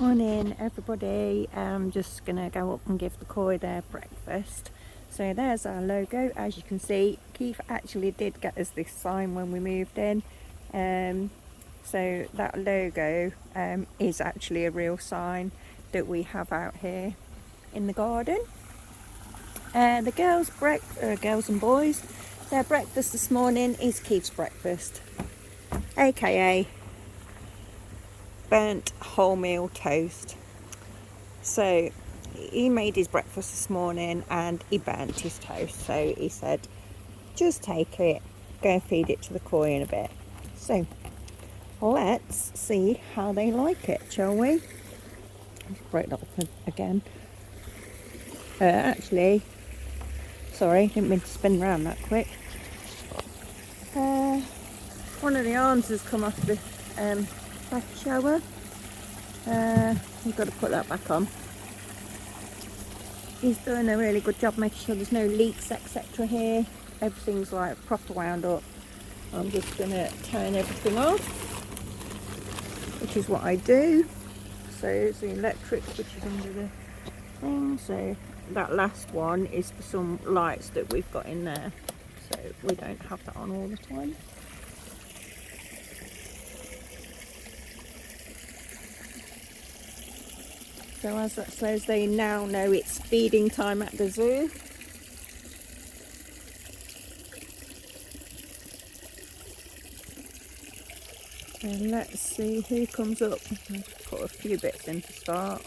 Morning everybody. I'm just gonna go up and give the koi their breakfast. So there's our logo. As you can see, Keith actually did get us this sign when we moved in. So that logo is actually a real sign that we have out here in the garden. The girls and boys, their breakfast this morning is Keith's breakfast, aka burnt wholemeal toast. So he made his breakfast this morning and he burnt his toast. So he said, just take it, go and feed it to the koi in a bit. So let's see how they like it, shall we? Let's break that up again. Actually, sorry, didn't mean to spin around that quick. One of the arms has come off the back shower. We've got to put that back on. He's doing a really good job making sure there's no leaks, etc. here. Everything's like proper wound up. I'm just going to turn everything off, which is what I do. So it's the electric which is under the thing. So that last one is for some lights that we've got in there. So we don't have that on all the time. So as that says, they now know it's feeding time at the zoo. And let's see who comes up. I'll put a few bits in to start.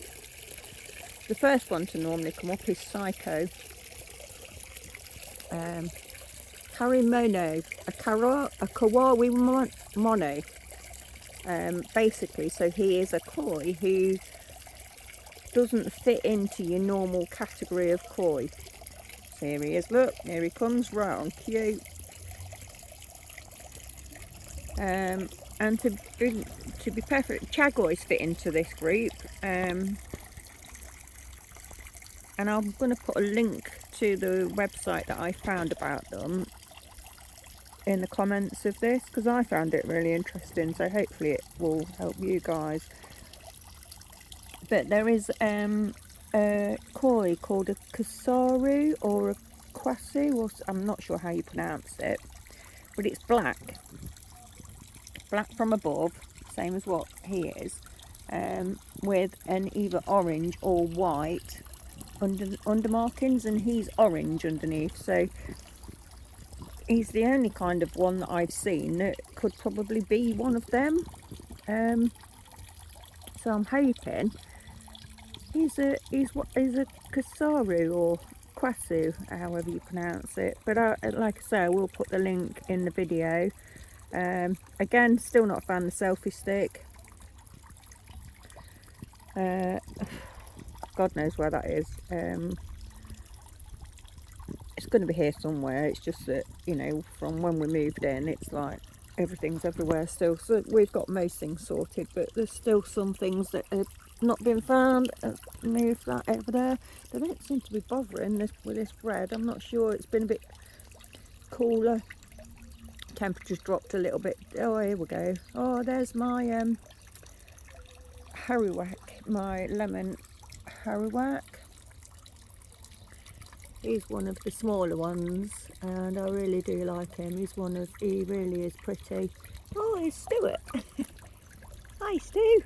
The first one to normally come up is Psycho. Karimono, a Kawaii Mono. Basically, so he is a koi who doesn't fit into your normal category of koi. So here he is, look, here he comes, round, cute. And to be perfect, Chagois fit into this group. And I'm going to put a link to the website that I found about them in the comments of this, because I found it really interesting, so hopefully it will help you guys. But there is a koi called a kasaru or a kwasu, or I'm not sure how you pronounce it, but it's black from above, same as what he is, with an either orange or white under markings, and he's orange underneath. So he's the only kind of one that I've seen that could probably be one of them. So I'm hoping he's a kasaru or kwasu, however you pronounce it. But like I say, I will put the link in the video. Again, still not found the selfie stick. God knows where that is. It's going to be here somewhere. It's just that, you know, from when we moved in, it's like everything's everywhere still. So we've got most things sorted, but there's still some things that have not been found. Move that over there. They don't seem to be bothering this with this bread. I'm not sure. It's been a bit cooler. Temperature's dropped a little bit. Oh, here we go. Oh, there's my harrywhack, my lemon harrywhack. He's one of the smaller ones, and I really do like him. He really is pretty. Oh, here's Stuart. Hi, Stu.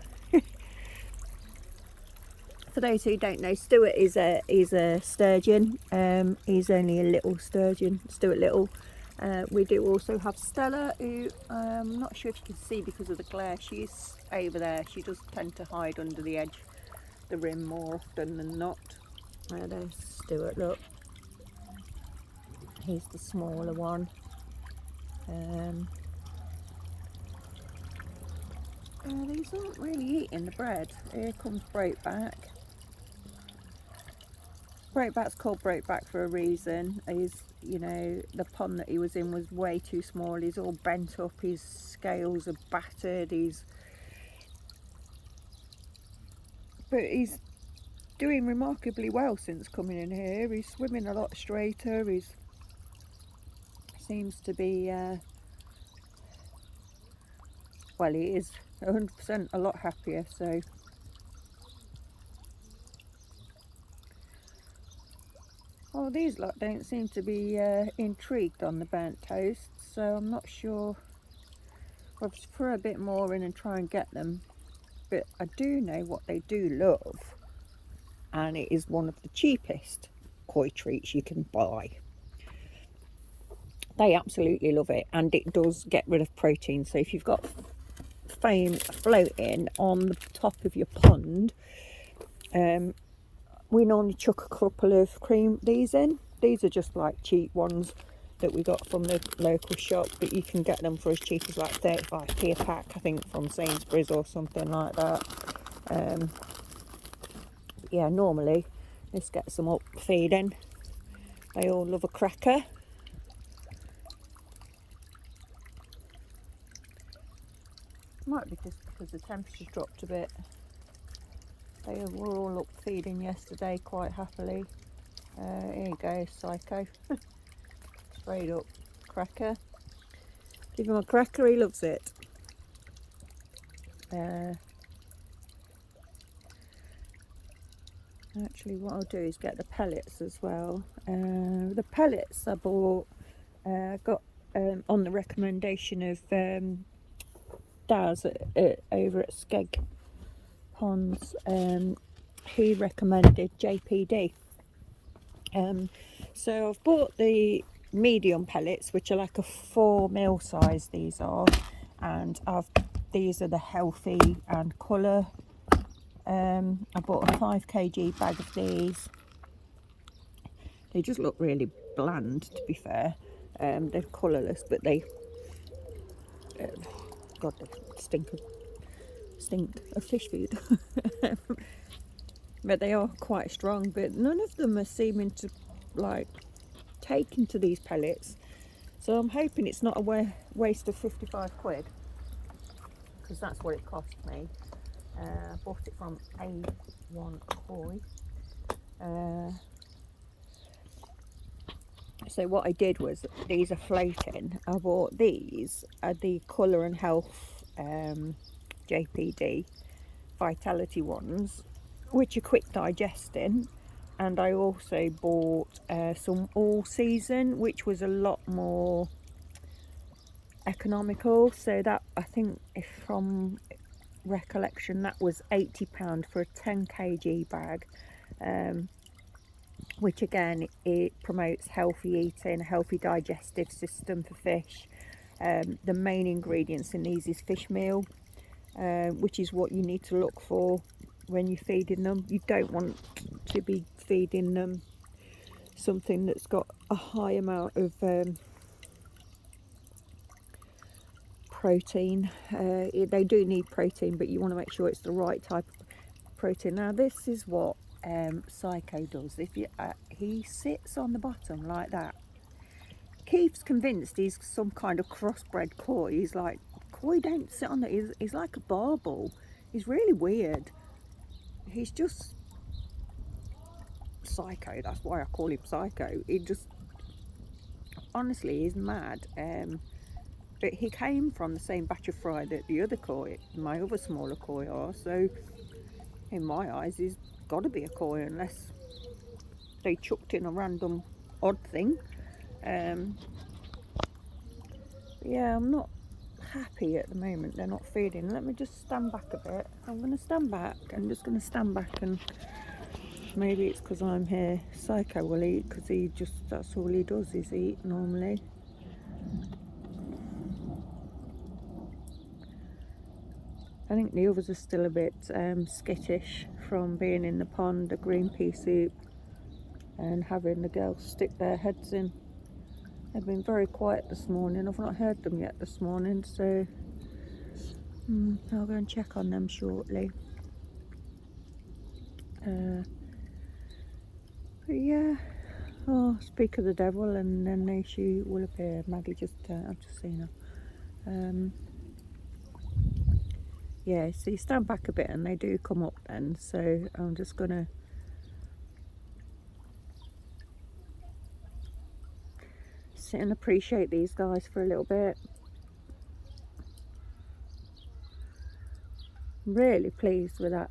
For those who don't know, Stuart is a sturgeon. He's only a little sturgeon, Stuart Little. We do also have Stella, who I'm not sure if you can see because of the glare. She's over there. She does tend to hide under the edge, the rim, more often than not. There's Stuart, look. He's the smaller one. These aren't really eating the bread. Here comes Breakback. Breakback's called Breakback for a reason. He's, you know, the pond that he was in was way too small. He's all bent up, his scales are battered, but he's doing remarkably well since coming in here. He's swimming a lot straighter. He seems to be well, he is 100% a lot happier. So Oh, these lot don't seem to be intrigued on the burnt toast, so I'm not sure. I'll just throw a bit more in and try and get them. But I do know what they do love, and it is one of the cheapest koi treats you can buy. They absolutely love it, and it does get rid of protein. So if you've got foam floating on the top of your pond, we normally chuck a couple of these in. These are just like cheap ones that we got from the local shop, but you can get them for as cheap as like 35p a pack, I think, from Sainsbury's or something like that. Yeah, normally this gets them up feeding. They all love a cracker. Might be just because the temperature's dropped a bit. They were all up feeding yesterday quite happily. Here you go, Psycho. Straight up cracker. Give him a cracker, he loves it. Actually, what I'll do is get the pellets as well. The pellets I bought, got on the recommendation of Daz over at Skeg Ponds. He recommended JPD. So I've bought the medium pellets, which are like a 4mm size. These are, and these are the healthy and colour. I bought a 5kg bag of these. They just look really bland, to be fair. They're colourless, but they, God, they stink of fish food. But they are quite strong. But none of them are seeming to like taken to these pellets. So I'm hoping it's not a waste of 55 quid, because that's what it cost me. I bought it from A1 Koi. So what I did was, these are floating. I bought these, the Colour and Health JPD Vitality ones, which are quick digesting. And I also bought some All Season, which was a lot more economical. So that, I think, if from recollection, that was £80 for a 10kg bag, which again, it promotes healthy eating, a healthy digestive system for fish. The main ingredients in these is fish meal, which is what you need to look for when you're feeding them. You don't want to be feeding them something that's got a high amount of protein. They do need protein, but you want to make sure it's the right type of protein. Now this is what Psycho does. If you he sits on the bottom like that. Keith's convinced he's some kind of crossbred koi. He's like, koi don't sit on the, he's like a barbel. He's really weird. He's just Psycho. That's why I call him Psycho. He just, honestly, he's mad. But he came from the same batch of fry that the other koi, my other smaller koi, are. So in my eyes, he's got to be a koi, unless they chucked in a random odd thing. Yeah, I'm not happy at the moment they're not feeding. Let me just stand back a bit. I'm going to stand back. I'm just going to stand back, and maybe it's because I'm here. Psycho will eat, because that's all he does is eat normally. I think the others are still a bit skittish from being in the pond, the green pea soup, and having the girls stick their heads in. They've been very quiet this morning. I've not heard them yet this morning, so I'll go and check on them shortly. But yeah, oh, speak of the devil, and then she will appear. Maggie I've just seen her. Yeah, so you stand back a bit and they do come up then, so I'm just gonna sit and appreciate these guys for a little bit. I'm really pleased with that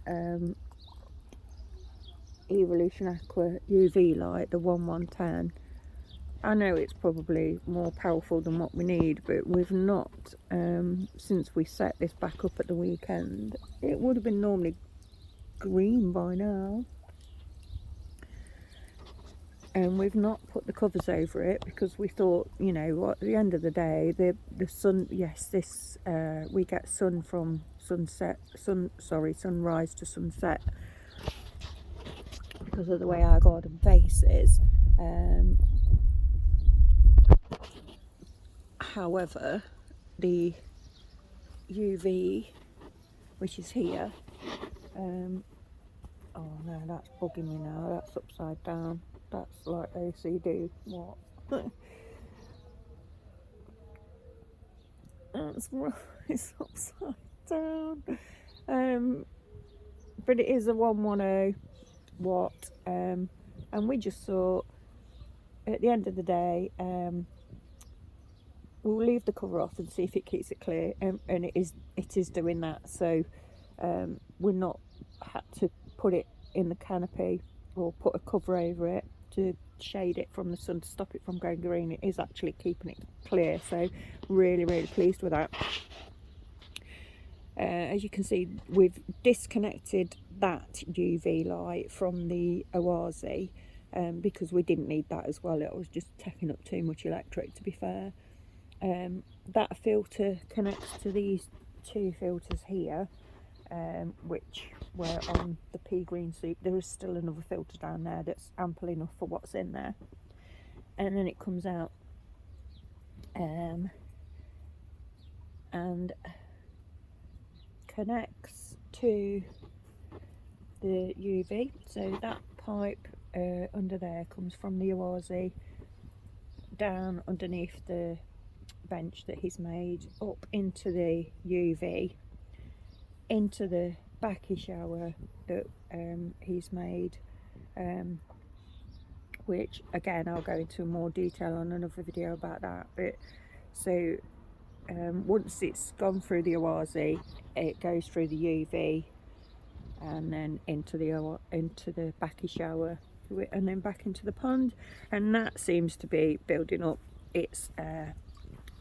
Evolution Aqua UV light, the 1110. I know it's probably more powerful than what we need, but we've not, since we set this back up at the weekend, it would have been normally green by now. And we've not put the covers over it because we thought, you know, at the end of the day, the sun, yes, this, we get sun from sunrise to sunset because of the way our garden faces. However, the UV, which is here, oh no, that's bugging me now, that's upside down, that's like OCD, what? That's right, it's upside down. But it is a 110 watt, and we just thought at the end of the day, we'll leave the cover off and see if it keeps it clear, and it is doing that. So we're not had to put it in the canopy or put a cover over it to shade it from the sun to stop it from going green. It is actually keeping it clear, so really pleased with that. As you can see, we've disconnected that UV light from the Oase because we didn't need that as well. It was just taking up too much electric, to be fair. That filter connects to these two filters here, which were on the pea green soup. There is still another filter down there that's ample enough for what's in there, and then it comes out and connects to the UV. So that pipe under there comes from the Oase down underneath the bench that he's made, up into the UV, into the backy shower that he's made, which again I'll go into more detail on another video about that. But so once it's gone through the Oase, it goes through the UV and then into the backy shower and then back into the pond, and that seems to be building up its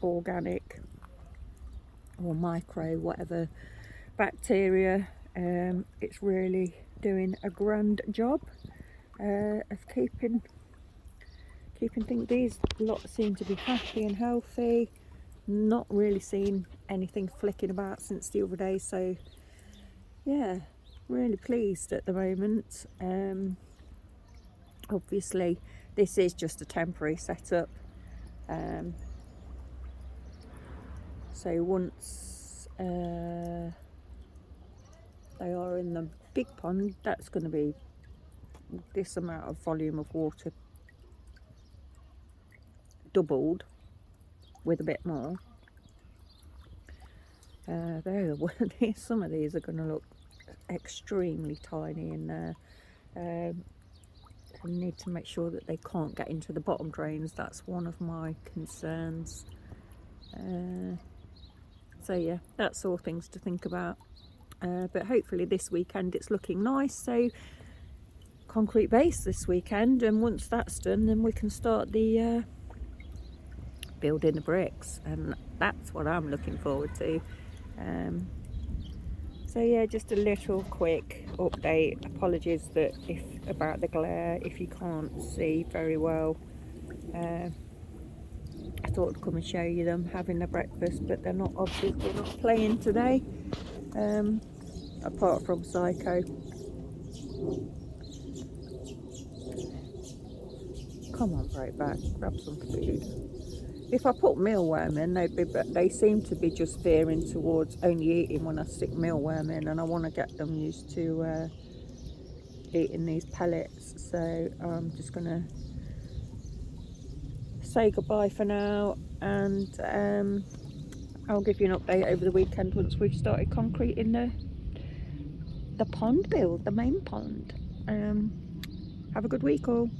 organic or micro whatever bacteria. It's really doing a grand job of keeping things. These lot seem to be happy and healthy, not really seen anything flicking about since the other day, so yeah, really pleased at the moment. Obviously this is just a temporary setup, so once they are in the big pond, that's going to be this amount of volume of water doubled with a bit more. There, some of these are going to look extremely tiny in there. I need to make sure that they can't get into the bottom drains. That's one of my concerns. So yeah, that's all things to think about. But hopefully this weekend it's looking nice. So concrete base this weekend, and once that's done, then we can start the building the bricks, and that's what I'm looking forward to. So yeah, just a little quick update. Apologies about the glare if you can't see very well. I thought I'd come and show you them having their breakfast, but they're not, obviously not playing today, apart from Psycho. Come on, Breakback, grab some food. If I put mealworm in, they seem to be just veering towards only eating when I stick mealworm in, and I want to get them used to eating these pellets. So I'm just going to say goodbye for now, and I'll give you an update over the weekend once we've started concreting the pond build, the main pond. Have a good week all.